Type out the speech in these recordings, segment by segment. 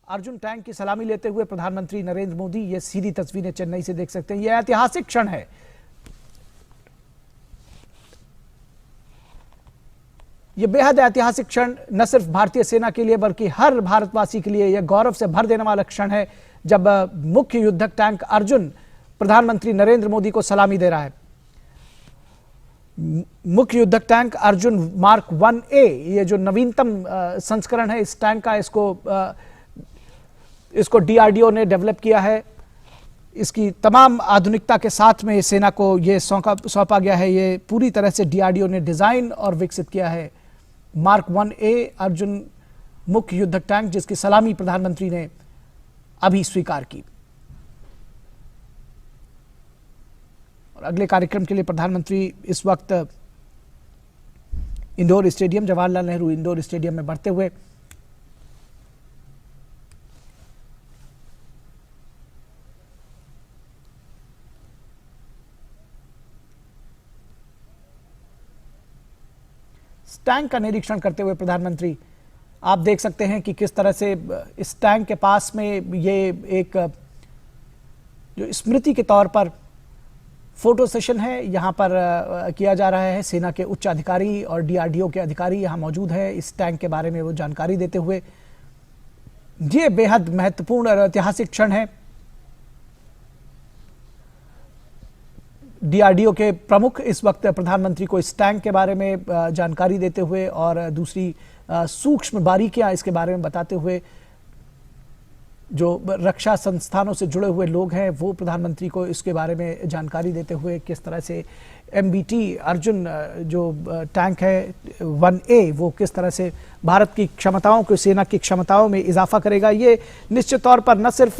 Arjun tank की सलामी लेते हुए प्रधानमंत्री नरेंद्र मोदी, ये सीधी तस्वीरें चेन्नई से देख सकते हैं। यह ऐतिहासिक क्षण है। यह बेहद ऐतिहासिक क्षण न सिर्फ भारतीय सेना के लिए बल्कि हर भारतवासी के लिए यह गौरव से भर देने वाला क्षण है जब मुख्य युद्धक टैंक अर्जुन प्रधानमंत्री नरेंद्र मोदी को सलामी दे रहा है। मुख्य युद्धक टैंक अर्जुन मार्क 1A, ये जो नवीनतम संस्करण है इस टैंक का, इसको डीआरडीओ ने डेवलप किया है। इसकी तमाम आधुनिकता के साथ में सेना को ये सौंपा गया है। ये पूरी तरह से डीआरडीओ ने डिजाइन और विकसित किया है। मार्क 1A अर्जुन मुख्य युद्धक टैंक, जिसकी सलामी प्रधानमंत्री ने अभी स्वीकार की। और अगले कार्यक्रम के लिए प्रधानमंत्री इस वक्त indoor stadium, Jawaharlal Nehru indoor stadium में बढ़ते हुए टैंक का निरीक्षण करते हुए प्रधानमंत्री, आप देख सकते हैं कि किस तरह से इस टैंक के पास में ये एक जो स्मृति के तौर पर फोटो सेशन है यहाँ पर किया जा रहा है। सेना के उच्च अधिकारी और डीआरडीओ के अधिकारी यहाँ मौजूद है। इस टैंक के बारे में वो जानकारी देते हुए, ये बेहद महत्वपूर्ण और ऐतिहासिक क्षण है। डीआरडीओ के प्रमुख इस वक्त प्रधानमंत्री को इस टैंक के बारे में जानकारी देते हुए और दूसरी सूक्ष्म बारीकियां इसके बारे में बताते हुए, जो रक्षा संस्थानों से जुड़े हुए लोग हैं वो प्रधानमंत्री को इसके बारे में जानकारी देते हुए किस तरह से एमबीटी अर्जुन जो टैंक है 1A, वो किस तरह से भारत की क्षमताओं को, सेना की क्षमताओं में इजाफा करेगा। ये निश्चित तौर पर न सिर्फ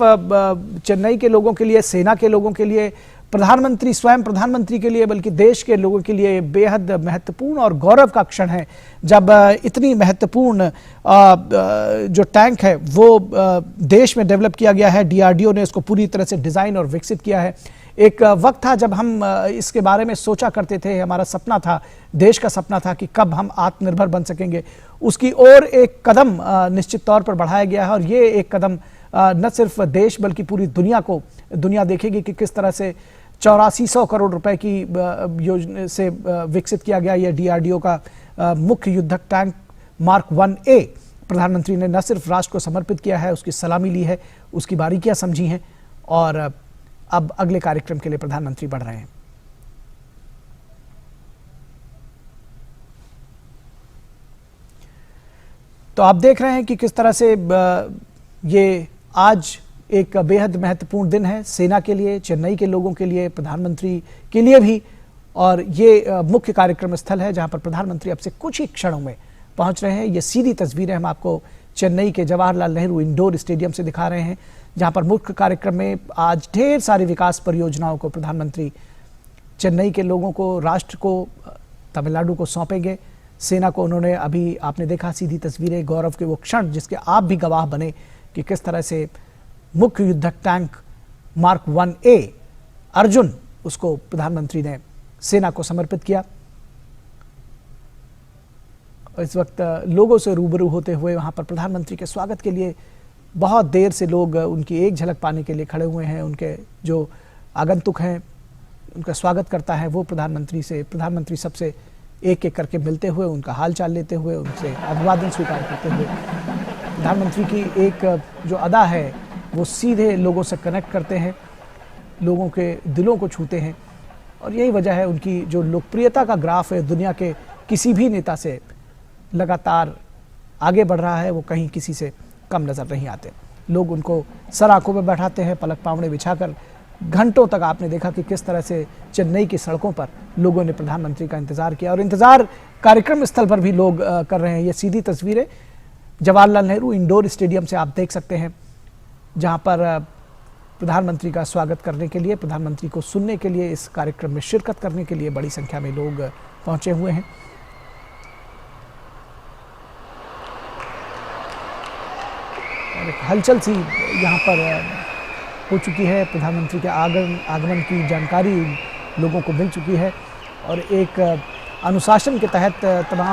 चेन्नई के लोगों के लिए, सेना के लोगों के लिए, प्रधानमंत्री स्वयं प्रधानमंत्री के लिए, बल्कि देश के लोगों के लिए बेहद महत्वपूर्ण और गौरव का क्षण है जब इतनी महत्वपूर्ण जो टैंक है वो देश में डेवलप किया गया है। डीआरडीओ ने इसको पूरी तरह से डिजाइन और विकसित किया है। एक वक्त था जब हम इसके बारे में सोचा करते थे, हमारा सपना था, देश का सपना था कि कब हम आत्मनिर्भर बन सकेंगे। उसकी ओर एक कदम निश्चित तौर पर बढ़ाया गया है और ये एक कदम न सिर्फ देश बल्कि पूरी दुनिया देखेगी कि किस तरह से 8400 करोड़ रुपए की योजना से विकसित किया गया यह डीआरडीओ का मुख्य युद्धक टैंक मार्क 1A प्रधानमंत्री ने न सिर्फ राष्ट्र को समर्पित किया है, उसकी सलामी ली है, उसकी बारीकियां समझी हैं और अब अगले कार्यक्रम के लिए प्रधानमंत्री बढ़ रहे हैं। तो आप देख रहे हैं कि किस तरह से ये आज एक बेहद महत्वपूर्ण दिन है सेना के लिए, चेन्नई के लोगों के लिए, प्रधानमंत्री के लिए भी। और ये मुख्य कार्यक्रम स्थल है जहां पर प्रधानमंत्री अब से कुछ ही क्षणों में पहुंच रहे हैं। ये सीधी तस्वीरें हम आपको चेन्नई के जवाहरलाल नेहरू इंडोर स्टेडियम से दिखा रहे हैं, जहां पर मुख्य कार्यक्रम में आज ढेर सारी विकास परियोजनाओं को प्रधानमंत्री चेन्नई के लोगों को, राष्ट्र को, तमिलनाडु को सौंपेंगे। सेना को उन्होंने, अभी आपने देखा सीधी तस्वीरें, गौरव के वो क्षण जिसके आप भी गवाह बने कि किस तरह से मुख्य युद्धक टैंक मार्क 1A अर्जुन, उसको प्रधानमंत्री ने सेना को समर्पित किया। इस वक्त लोगों से रूबरू होते हुए वहां पर प्रधानमंत्री के स्वागत के लिए बहुत देर से लोग उनकी एक झलक पाने के लिए खड़े हुए हैं। उनके जो आगंतुक हैं उनका स्वागत करता है वो प्रधानमंत्री सबसे एक एक करके मिलते हुए, उनका हालचाल लेते हुए, उनसे अभिवादन स्वीकार करते हुए। प्रधानमंत्री की एक जो अदा है वो सीधे लोगों से कनेक्ट करते हैं, लोगों के दिलों को छूते हैं और यही वजह है उनकी जो लोकप्रियता का ग्राफ है दुनिया के किसी भी नेता से लगातार आगे बढ़ रहा है, वो कहीं किसी से कम नजर नहीं आते। लोग उनको सर आंखों में बैठाते हैं, पलक पावड़े बिछाकर। घंटों तक आपने देखा कि किस तरह से चेन्नई की सड़कों पर लोगों ने प्रधानमंत्री का इंतजार किया और इंतजार कार्यक्रम स्थल पर भी लोग कर रहे हैं। ये सीधी तस्वीरें जवाहरलाल नेहरू इंडोर स्टेडियम से आप देख सकते हैं, जहां पर प्रधानमंत्री का स्वागत करने के लिए, प्रधानमंत्री को सुनने के लिए, इस कार्यक्रम में शिरकत करने के लिए बड़ी संख्या में लोग पहुंचे हुए हैं। और एक हलचल सी यहाँ पर हो चुकी है। प्रधानमंत्री के आगमन की जानकारी लोगों को मिल चुकी है और एक अनुशासन के तहत तमाम